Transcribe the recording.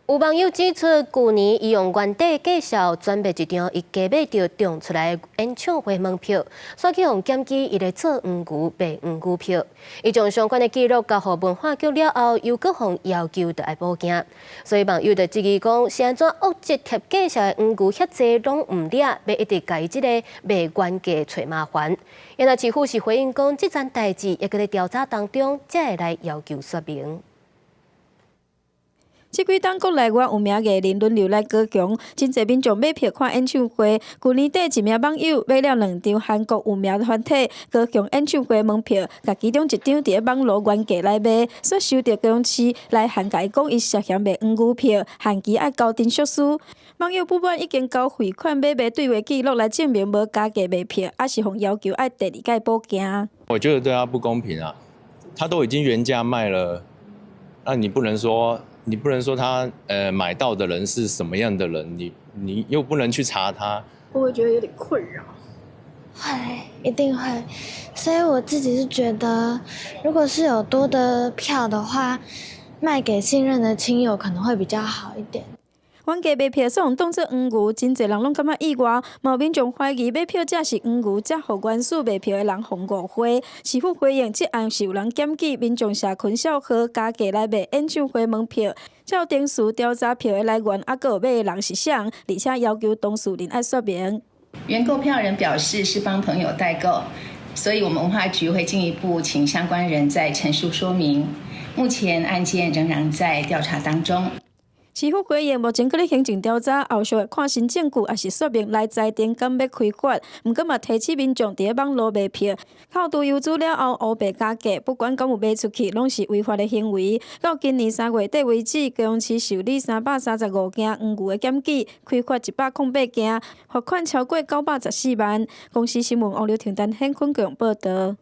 有网友指出，去年伊用原底介绍准备一张伊加买到中出来的演唱会门票，煞去用检举伊咧做黄牛卖黄牛票。伊将相关的记录交予文化局了后，又搁互要求着爱报警。所以网友就质疑讲，是安怎恶质贴介绍的黄牛遐济拢唔了，要一直甲伊即个卖原价找麻烦。因为市府是回应讲，即件代志也搁咧调查当中，才会来要求说明。 即几档国内外有名艺人轮流来高雄，真侪民众买票看演唱会。去年底，一名网友买了2张韩国有名团体高雄演唱会门票，甲其中一张伫咧网络原价来卖，却收到高雄市来函甲伊讲伊涉嫌卖黄牛票，限期爱交定续书。网友不满已经交汇款买卖对话记录来证明无加价卖票，还是互要求爱第二届报警。我觉得对他不公平啊！他都已经原价卖了，那你不能说。 你不能说他买到的人是什么样的人，你又不能去查他，会不会觉得有点困扰？会，一定会。所以我自己是觉得，如果是有多的票的话，卖给信任的亲友可能会比较好一点。 原价卖票所当作黄牛，真侪人拢感觉意外。某民众怀疑买票者是黄牛，才互原始卖票的人互误会。市府回应，即案是有人检举民众社群小号加价来卖演唱会门票，照定数调查票的来源，还有买的人是谁，而且要求当事人爱说明。原购票人表示是帮朋友代购，所以我们文化局会进一步请相关人再陈述说明。目前案件仍然在调查当中。 市府回应，目前搁咧行政调查，后续会看新证据，也是说明来裁定敢要开罚。毋过嘛，提醒民众伫咧网络卖票，靠除有资了后乌白加价，不管敢有卖出去，拢是违法的行为。到今年3月底为止，高雄市受理335件黄牛的检举，开罚108件，罚款超过914万。公司新闻王刘婷丹、hen坤cường报道。